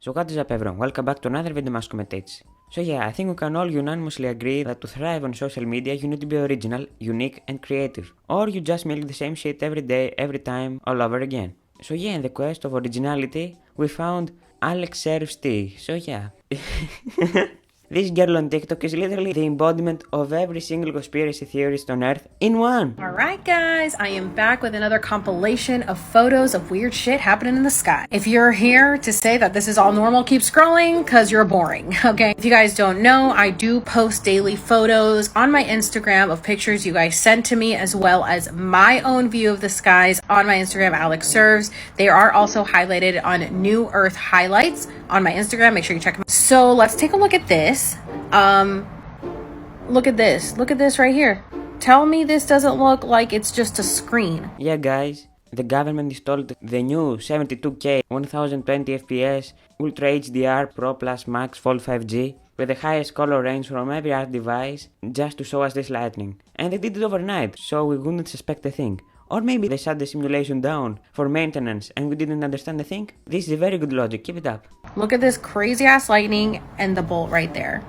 So what is up everyone, welcome back to another video of Commentates. So yeah, I think we can all unanimously agree that to thrive on social media you need to be original, unique and creative. Or you just milk the same shit every day, every time, all over again. So yeah, in the quest of originality, we found Alex serves tea. So yeah. This girl on TikTok is literally the embodiment of every single conspiracy theorist on earth in one. Alright guys, I am back with another compilation of photos of weird shit happening in the sky. If you're here to say that this is all normal, keep scrolling because you're boring, okay? If you guys don't know, I do post daily photos on my Instagram of pictures you guys send to me, as well as my own view of the skies on my Instagram, Alex Serves. They are also highlighted on New Earth Highlights on my Instagram. Make sure you check them out. So let's take a look at this. Look at this. Look at this right here. Tell me this doesn't look like it's just a screen. Yeah guys, the government installed the new 72K 1020 FPS Ultra HDR Pro Plus Max Fold 5G with the highest color range from every art device just to show us this lightning. And they did it overnight, so we wouldn't suspect a thing. Or maybe they shut the simulation down for maintenance and we didn't understand the thing. This is a very good logic, keep it up. Look at this crazy ass lightning and the bolt right there.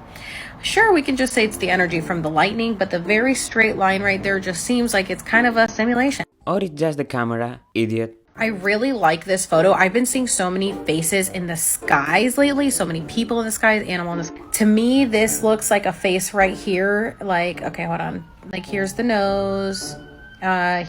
Sure, we can just say it's the energy from the lightning, but the very straight line right there just seems like it's kind of a simulation. Or it's just the camera, idiot. I really like this photo. I've been seeing so many faces in the skies lately, so many people in the skies, animal in the sky. To me, this looks like a face right here. Like, okay, hold on. Like, here's the nose.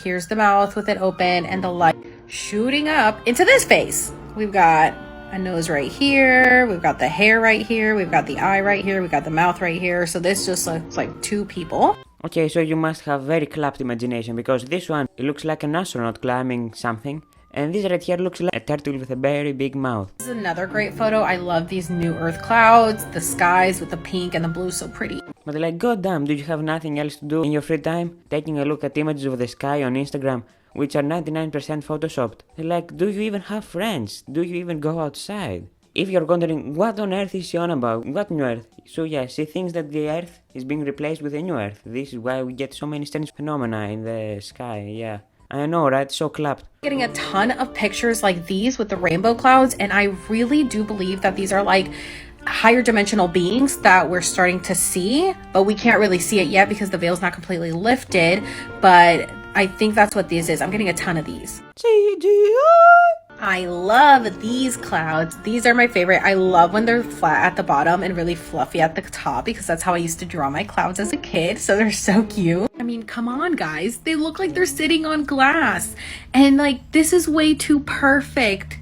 Here's the mouth with it open and the light shooting up into this face. We've got a nose right here. We've got the hair right here. We've got the eye right here. We've got the mouth right here. So this just looks like two people. Okay, so you must have very clapped imagination because this one, it looks like an astronaut climbing something. And this right here looks like a turtle with a very big mouth. This is another great photo. I love these New Earth clouds, the skies with the pink and the blue, so pretty. But like, goddamn, do you have nothing else to do in your free time? Taking a look at images of the sky on Instagram, which are 99% photoshopped. Like, do you even have friends? Do you even go outside? If you're wondering, what on earth is she on about? What new earth? So yeah, she thinks that the earth is being replaced with a new earth. This is why we get so many strange phenomena in the sky, yeah. I know, right? So clapped. Getting a ton of pictures like these with the rainbow clouds, and I really do believe that these are like higher dimensional beings that we're starting to see, but we can't really see it yet because the veil's not completely lifted, but I think that's what this is. I'm getting a ton of these. I love these clouds. These are my favorite. I love when they're flat at the bottom and really fluffy at the top because that's how I used to draw my clouds as a kid. So they're so cute. I mean, come on, guys. They look like they're sitting on glass. And like, this is way too perfect.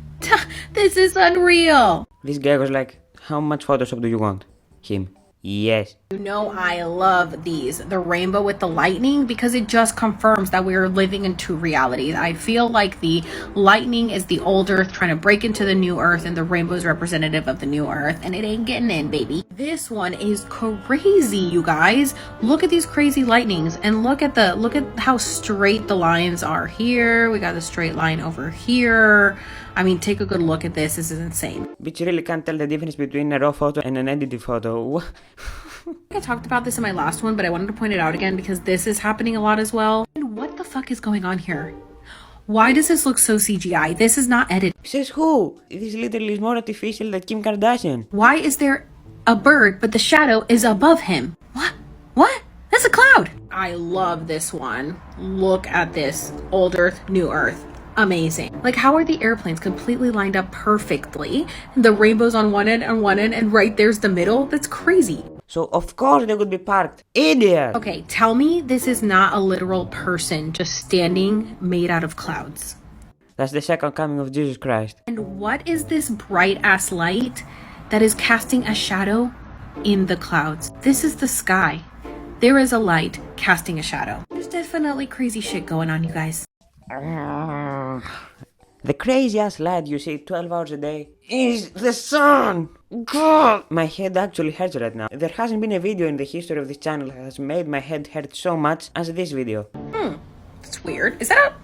This is unreal. This guy was like, how much Photoshop do you want? Him. Yes. You know I love these, the rainbow with the lightning, because it just confirms that we're living in two realities. I feel like the lightning is the old earth trying to break into the new earth, and the rainbow is representative of the new earth, and it ain't getting in, baby. This one is crazy, you guys. Look at these crazy lightnings, and look at how straight the lines are here. We got the straight line over here. I mean, take a good look at this. This is insane. But you really can't tell the difference between a raw photo and an edited photo. I talked about this in my last one, but I wanted to point it out again because this is happening a lot as well. And what the fuck is going on here? Why does this look so CGI? This is not edited. Says who? This literally is more artificial than Kim Kardashian. Why is there a bird, but the shadow is above him? What? What? That's a cloud. I love this one. Look at this. Old Earth, New Earth. Amazing. Like, how are the airplanes completely lined up perfectly? The rainbow's on one end and right there's the middle. That's crazy. So of course they would be parked. Idiot! Okay, tell me this is not a literal person just standing made out of clouds. That's the second coming of Jesus Christ. And what is this bright ass light that is casting a shadow in the clouds? This is the sky. There is a light casting a shadow. There's definitely crazy shit going on, you guys. The crazy ass light you see 12 hours a day is the sun! God! My head actually hurts right now. There hasn't been a video in the history of this channel that has made my head hurt so much as this video. That's weird. Is that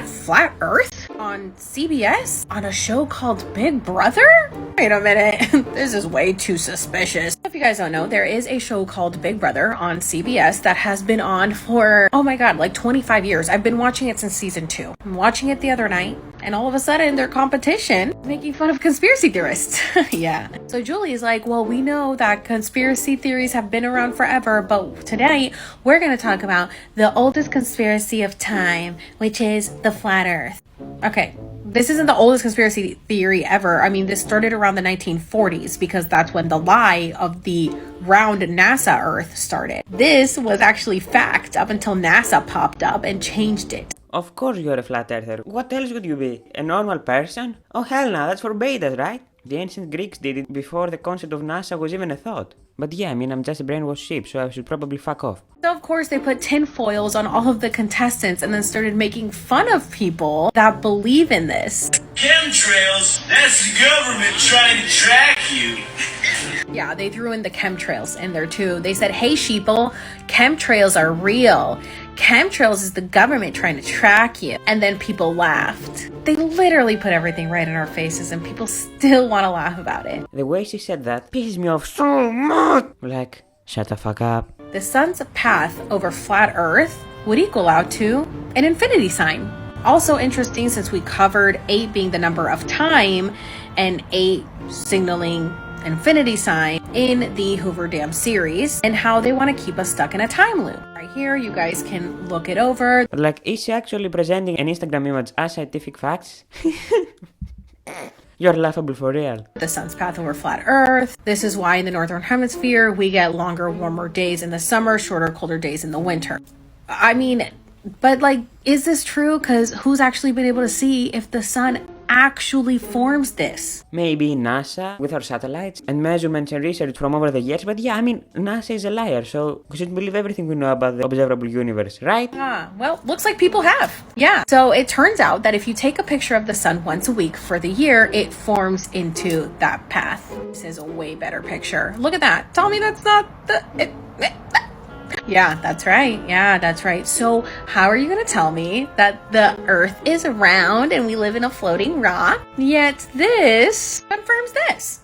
flat earth? On CBS? On a show called Big Brother? Wait a minute. This is way too suspicious. If you guys don't know, there is a show called Big Brother on CBS that has been on for, oh my god, like 25 years. I've been watching it since season 2. I'm watching it the other night, and all of a sudden their competition making fun of conspiracy theorists. Yeah. So Julie is like, well, we know that conspiracy theories have been around forever, but tonight we're going to talk about the oldest conspiracy of time, which is the flat earth. Okay, this isn't the oldest conspiracy theory ever. I mean, this started around the 1940s because that's when the lie of the round NASA Earth started. This was actually fact up until NASA popped up and changed it. Of course you're a flat earther. What else would you be? A normal person? Oh hell no, that's for betas, right? The ancient Greeks did it before the concept of NASA was even a thought. But yeah, I mean, I'm just a brainwashed sheep, so I should probably fuck off. So of course they put tin foils on all of the contestants and then started making fun of people that believe in this. Chemtrails? That's the government trying to track you. Yeah, they threw in the chemtrails in there too. They said, hey sheeple, chemtrails are real. Chemtrails is the government trying to track you. And then people laughed. They literally put everything right in our faces and people still want to laugh about it. The way she said that pisses me off so much. Like, shut the fuck up. The sun's path over flat Earth would equal out to an infinity sign. Also interesting since we covered 8 being the number of time and 8 signaling infinity sign in the Hoover Dam series and how they want to keep us stuck in a time loop. Right here, you guys can look it over. But like, is she actually presenting an Instagram image as scientific facts? You're laughable for real. The sun's path over flat Earth. This is why in the northern hemisphere we get longer, warmer days in the summer, shorter, colder days in the winter. I mean, but like, is this true? Because who's actually been able to see if the sun actually forms this? Maybe NASA with our satellites and measurements and research from over the years, but yeah, I mean, NASA is a liar, so we should believe everything we know about the observable universe, right? Well, looks like people have. Yeah. So it turns out that if you take a picture of the sun once a week for the year, it forms into that path. This is a way better picture. Look at that. Tell me that's not the... Yeah, that's right. Yeah, that's right. So how are you going to tell me that the Earth is round and we live in a floating rock, yet this confirms this?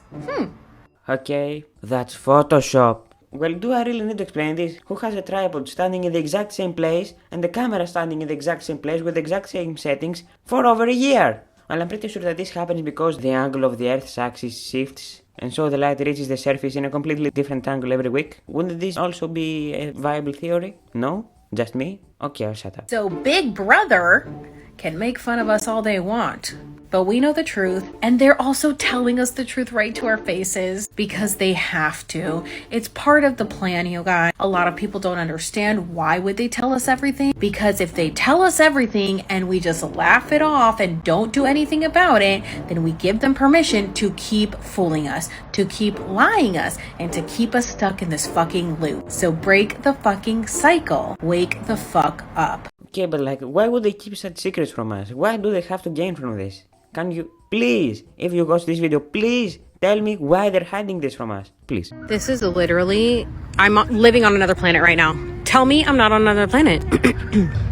Okay, that's Photoshop. Well, do I really need to explain this? Who has a tripod standing in the exact same place and the camera standing in the exact same place with the exact same settings for over a year? Well, I'm pretty sure that this happens because the angle of the Earth's axis shifts, and so the light reaches the surface in a completely different angle every week. Wouldn't this also be a viable theory? No? Just me? Okay, I'll shut up. So Big Brother can make fun of us all they want, but we know the truth, and they're also telling us the truth right to our faces because they have to. It's part of the plan, you guys. A lot of people don't understand why would they tell us everything, because if they tell us everything and we just laugh it off and don't do anything about it, then we give them permission to keep fooling us, to keep lying us, and to keep us stuck in this fucking loop. So break the fucking cycle. Wake the fuck up. Okay, but like, why would they keep such secrets from us? Why do they have to gain from this? Can you, please, if you watch this video, please tell me why they're hiding this from us, please. This is literally, I'm living on another planet right now. Tell me I'm not on another planet.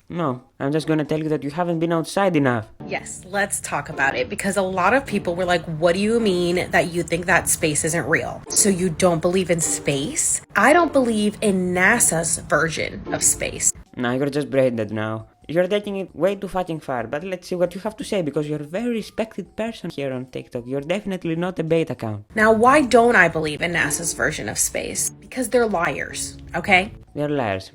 No, I'm just gonna tell you that you haven't been outside enough. Yes, let's talk about it, because a lot of people were like, what do you mean that you think that space isn't real? So you don't believe in space? I don't believe in NASA's version of space. No, you're just braindead now. You're taking it way too fucking far, but let's see what you have to say, because you're a very respected person here on TikTok. You're definitely not a bait account. Now, why don't I believe in NASA's version of space? Because they're liars, okay? They're liars.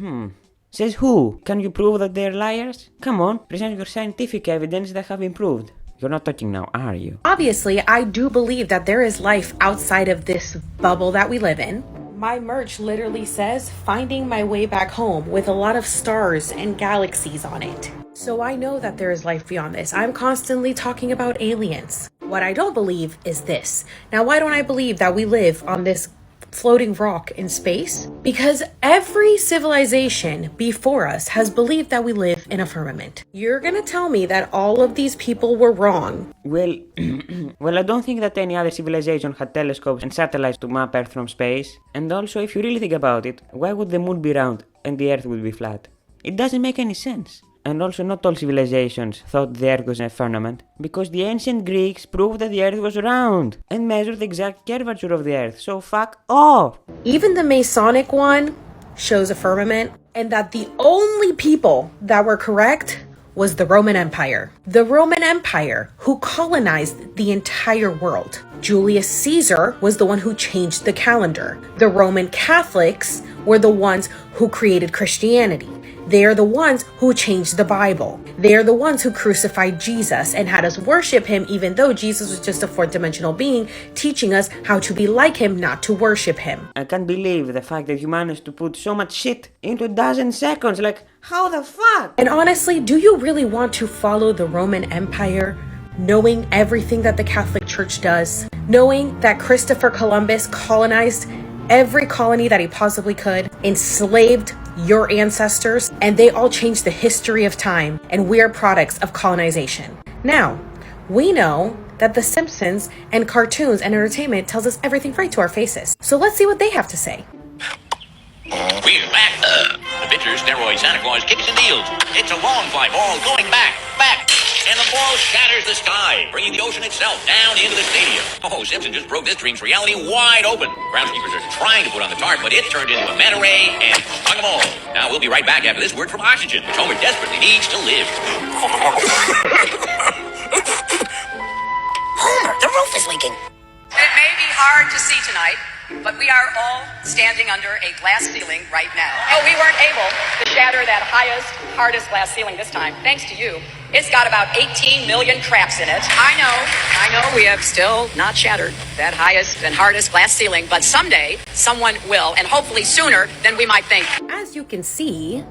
Says who? Can you prove that they're liars? Come on, present your scientific evidence that have been proved. You're not talking now, are you? Obviously, I do believe that there is life outside of this bubble that we live in. My merch literally says finding my way back home with a lot of stars and galaxies on it. So I know that there is life beyond this. I'm constantly talking about aliens. What I don't believe is this. Now, why don't I believe that we live on this floating rock in space? Because every civilization before us has believed that we live in a firmament. You're gonna tell me that all of these people were wrong? Well, I don't think that any other civilization had telescopes and satellites to map Earth from space. And also, if you really think about it, why would the moon be round and the Earth would be flat? It doesn't make any sense. And also, not all civilizations thought the Earth was a firmament, because the ancient Greeks proved that the Earth was round and measured the exact curvature of the Earth, so fuck off! Even the Masonic one shows a firmament, and that the only people that were correct was the Roman Empire. The Roman Empire, who colonized the entire world. Julius Caesar was the one who changed the calendar. The Roman Catholics were the ones who created Christianity. They are the ones who changed the Bible. They are the ones who crucified Jesus and had us worship him, even though Jesus was just a fourth dimensional being, teaching us how to be like him, not to worship him. I can't believe the fact that you managed to put so much shit into a dozen seconds. Like, how the fuck? And honestly, do you really want to follow the Roman Empire, knowing everything that the Catholic Church does? Knowing that Christopher Columbus colonized every colony that he possibly could, enslaved your ancestors, and they all changed the history of time, and we are products of colonization. Now, we know that The Simpsons and cartoons and entertainment tells us everything right to our faces. So let's see what they have to say. We're back. Adventures, steroids, Santa Claus, kicks and deals. It's a long fly ball going back. And the ball shatters the sky, bringing the ocean itself down into the stadium. Oh, Simpson just broke this dream's reality wide open. Groundskeepers are trying to put on the tarp, but it turned into a manta ray and hung them all. Now, we'll be right back after this word from oxygen, which Homer desperately needs to live. Homer, the roof is leaking. It may be hard to see tonight, but we are all standing under a glass ceiling right now. Oh, we weren't able to shatter that highest, hardest glass ceiling this time, thanks to you. It's got about 18 million traps in it. I know, we have still not shattered that highest and hardest glass ceiling, but someday someone will, and hopefully sooner than we might think. As you can see,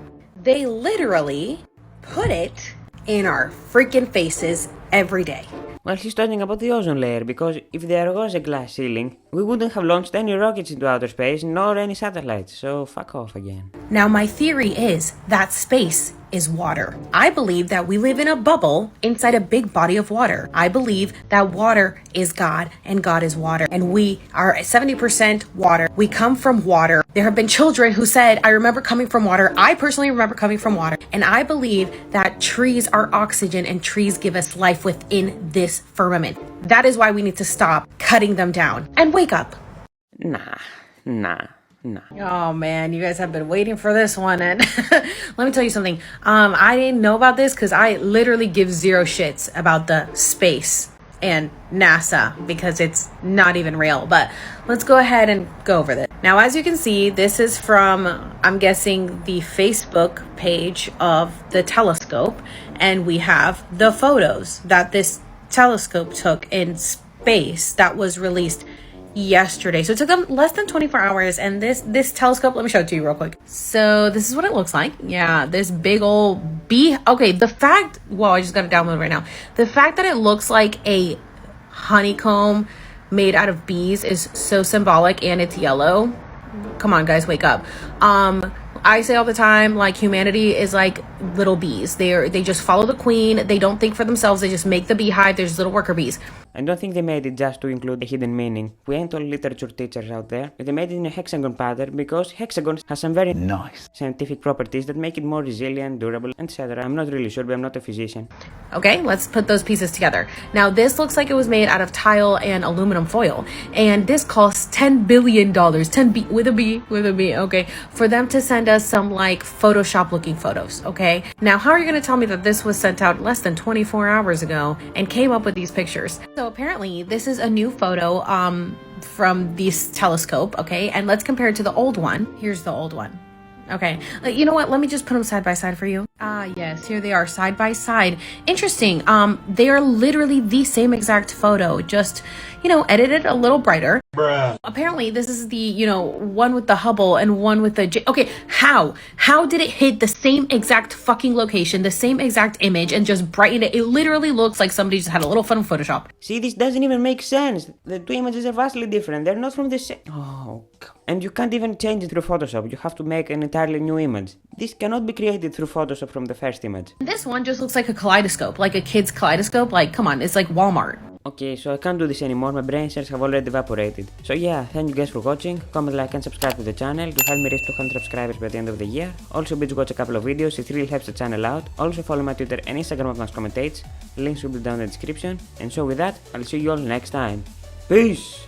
they literally put it in our freaking faces every day. Well, he's talking about the ozone layer, because if there was a glass ceiling, we wouldn't have launched any rockets into outer space, nor any satellites, so fuck off again. Now, my theory is that space is water. I believe that we live in a bubble inside a big body of water. I believe that water is God and God is water. And we are 70% water. We come from water. There have been children who said, I remember coming from water. I personally remember coming from water. And I believe that trees are oxygen and trees give us life within this firmament. That is why we need to stop cutting them down and wake up. Nah. Oh man, you guys have been waiting for this one, and let me tell you something. I didn't know about this because I literally give zero shits about the space and NASA because it's not even real. But let's go ahead and go over this. Now, as you can see, this is from, I'm guessing, the Facebook page of the telescope, and we have the photos that this telescope took in space that was released yesterday. So it took them less than 24 hours, and this telescope, let me show it to you real quick. So this is what it looks like. Yeah, this big old bee. Okay, the fact, whoa, I just got to download right now. The fact that it looks like a honeycomb made out of bees is so symbolic, and it's yellow. Come on, guys, wake up. I say all the time, like, humanity is like little bees. They just follow the queen. They don't think for themselves. They just make the beehive. There's little worker bees. I don't think they made it just to include a hidden meaning. We ain't all literature teachers out there. They made it in a hexagon pattern because hexagons has some very nice scientific properties that make it more resilient, durable, etc. I'm not really sure, but I'm not a physician. Okay, let's put those pieces together. Now, this looks like it was made out of tile and aluminum foil. And this costs $10 billion, with a B, okay, for them to send us some, like, Photoshop looking photos, okay? Now, how are you going to tell me that this was sent out less than 24 hours ago and came up with these pictures? So apparently this is a new photo from this telescope, okay? And let's compare it to the old one. Here's the old one. Okay, you know what? Let me just put them side by side for you. Yes, here they are, side by side. Interesting. They are literally the same exact photo, just, edited a little brighter. Bruh. Apparently, this is the, one with the Hubble and one with the Okay, how? How did it hit the same exact fucking location, the same exact image, and just brighten it? It literally looks like somebody just had a little fun with Photoshop. See, this doesn't even make sense. The two images are vastly different. They're not from the same... Oh, God. And you can't even change it through Photoshop. You have to make an entirely new image. This cannot be created through Photoshop from the first image. This one just looks like a kaleidoscope, like a kid's kaleidoscope. Like, come on, it's like Walmart. Okay, so I can't do this anymore, my brain cells have already evaporated. So yeah, thank you guys for watching, comment, like and subscribe to the channel to help me reach 200 subscribers by the end of the year. Also binge watch a couple of videos, it really helps the channel out. Also follow my Twitter and Instagram at Commentates, links will be down in the description. And so with that, I'll see you all next time. Peace!